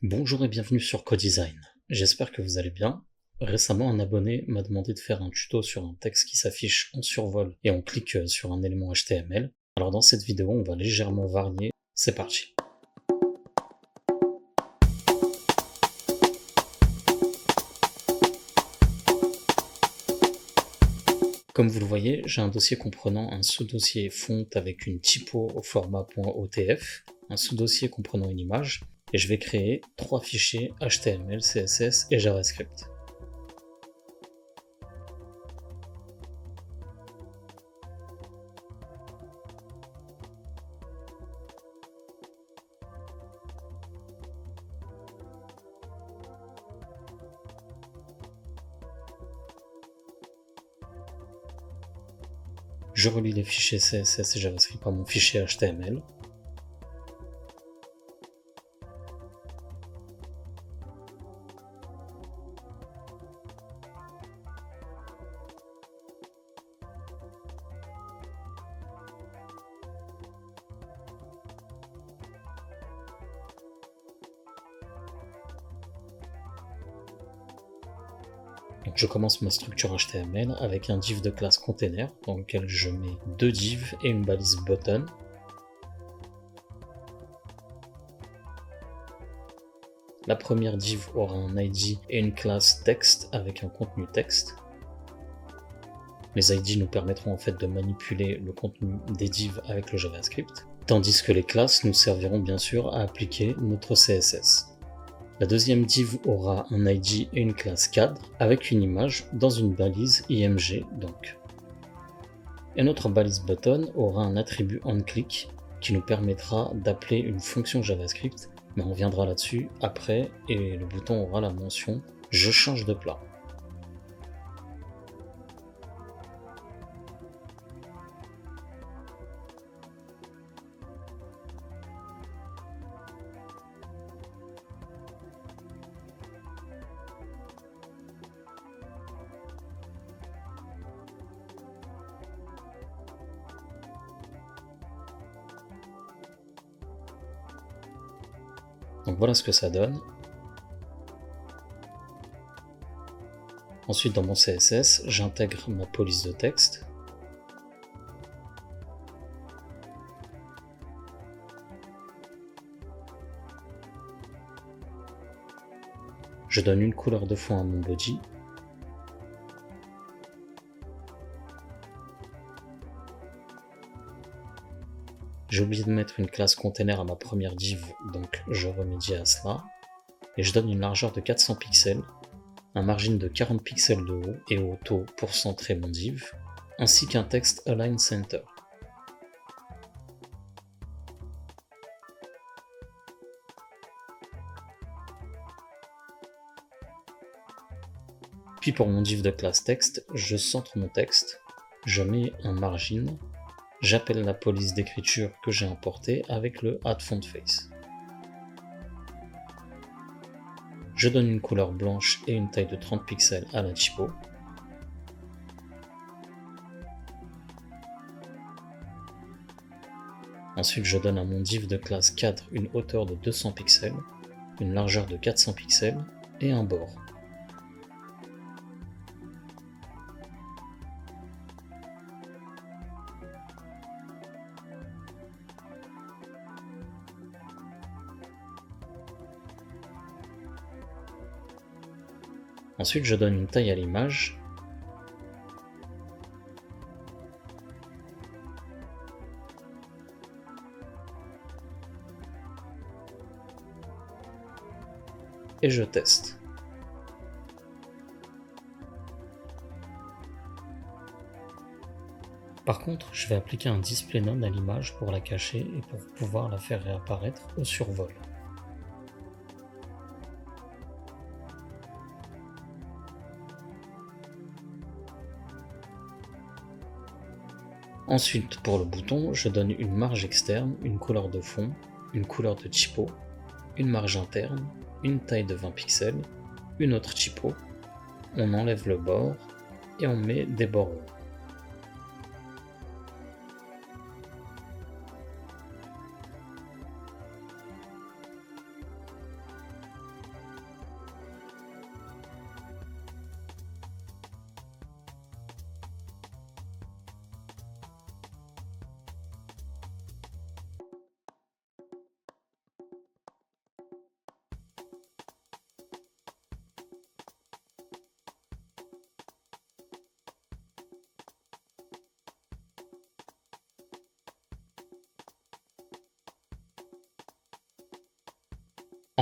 Bonjour et bienvenue sur CoDesign. J'espère que vous allez bien. Récemment, un abonné m'a demandé de faire un tuto sur un texte qui s'affiche en survol et on clique sur un élément HTML. Alors dans cette vidéo, on va légèrement varier. C'est parti. Comme vous le voyez, j'ai un dossier comprenant un sous-dossier font avec une typo au format .otf, un sous-dossier comprenant une image, et je vais créer 3 fichiers HTML, CSS et JavaScript. Je relie les fichiers CSS et JavaScript à mon fichier HTML. Donc je commence ma structure HTML avec un div de classe container dans lequel je mets 2 divs et une balise button. La première div aura un ID et une classe text avec un contenu texte. Les ID nous permettront en fait de manipuler le contenu des divs avec le JavaScript, tandis que les classes nous serviront bien sûr à appliquer notre CSS. La deuxième div aura un ID et une classe cadre avec une image dans une balise img donc. Et notre balise button aura un attribut onClick qui nous permettra d'appeler une fonction JavaScript, mais on reviendra là-dessus après et le bouton aura la mention je change de plat. Donc voilà ce que ça donne. Ensuite dans mon CSS, j'intègre ma police de texte. Je donne une couleur de fond à mon body. J'ai oublié de mettre une classe container à ma première div, donc je remédie à cela. Et je donne une largeur de 400 pixels, un margin de 40 pixels de haut et auto pour centrer mon div, ainsi qu'un texte align center. Puis pour mon div de classe texte, je centre mon texte, je mets un margin, j'appelle la police d'écriture que j'ai importée avec le add_font_face. Je donne une couleur blanche et une taille de 30 pixels à la typo. Ensuite, je donne à mon div de classe cadre une hauteur de 200 pixels, une largeur de 400 pixels et un bord. Ensuite, je donne une taille à l'image. Et je teste. Par contre, je vais appliquer un display none à l'image pour la cacher et pour pouvoir la faire réapparaître au survol. Ensuite, pour le bouton, je donne une marge externe, une couleur de fond, une couleur de typo, une marge interne, une taille de 20 pixels, une autre typo, on enlève le bord et on met des bords hauts.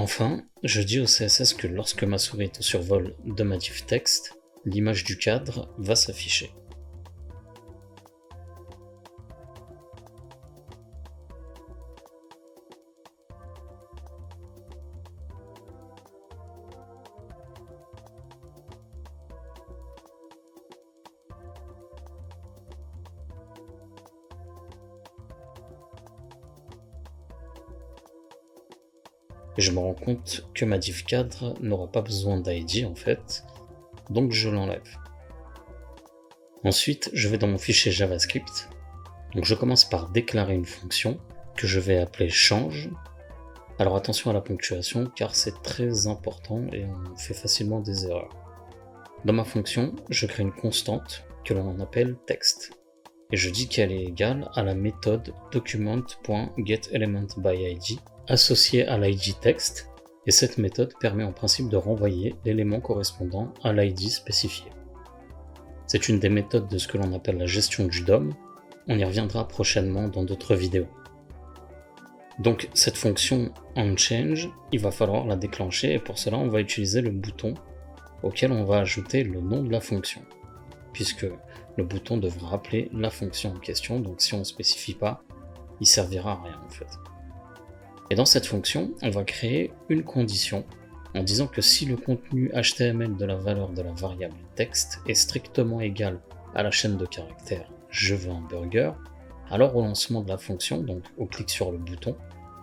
Enfin, je dis au CSS que lorsque ma souris est au survol de ma div text, l'image du cadre va s'afficher. Et je me rends compte que ma div cadre n'aura pas besoin d'ID en fait, donc je l'enlève. Ensuite, je vais dans mon fichier JavaScript. Donc je commence par déclarer une fonction que je vais appeler change. Alors attention à la ponctuation car c'est très important et on fait facilement des erreurs. Dans ma fonction, je crée une constante que l'on appelle text. Et je dis qu'elle est égale à la méthode document.getElementById associée à l'ID text, et cette méthode permet en principe de renvoyer l'élément correspondant à l'ID spécifié. C'est une des méthodes de ce que l'on appelle la gestion du DOM, on y reviendra prochainement dans d'autres vidéos. Donc cette fonction onChange, il va falloir la déclencher et pour cela on va utiliser le bouton auquel on va ajouter le nom de la fonction, puisque le bouton devra rappeler la fonction en question, donc si on ne spécifie pas, il servira à rien en fait. Et dans cette fonction, on va créer une condition en disant que si le contenu HTML de la valeur de la variable text est strictement égal à la chaîne de caractères je veux un burger, alors au lancement de la fonction, donc au clic sur le bouton,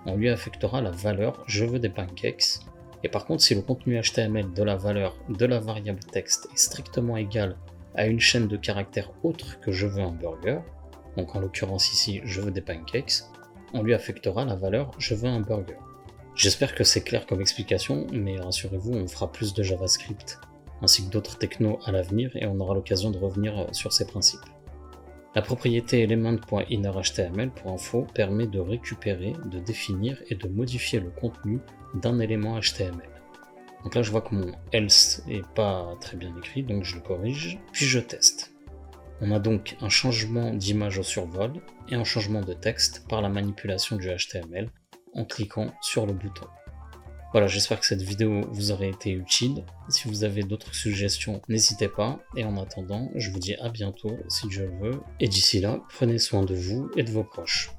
on lui affectera la valeur je veux des pancakes. Et par contre, si le contenu HTML de la valeur de la variable text est strictement égal à une chaîne de caractères autre que je veux un burger, donc en l'occurrence ici je veux des pancakes, on lui affectera la valeur je veux un burger. J'espère que c'est clair comme explication, mais rassurez-vous, on fera plus de JavaScript ainsi que d'autres technos à l'avenir et on aura l'occasion de revenir sur ces principes. La propriété element.innerHTML pour info permet de récupérer, de définir et de modifier le contenu d'un élément HTML. Donc là je vois que mon else est pas très bien écrit, donc je le corrige, puis je teste. On a donc un changement d'image au survol et un changement de texte par la manipulation du HTML en cliquant sur le bouton. Voilà, j'espère que cette vidéo vous aurait été utile. Si vous avez d'autres suggestions, n'hésitez pas. Et en attendant, je vous dis à bientôt si Dieu le veut. Et d'ici là, prenez soin de vous et de vos proches.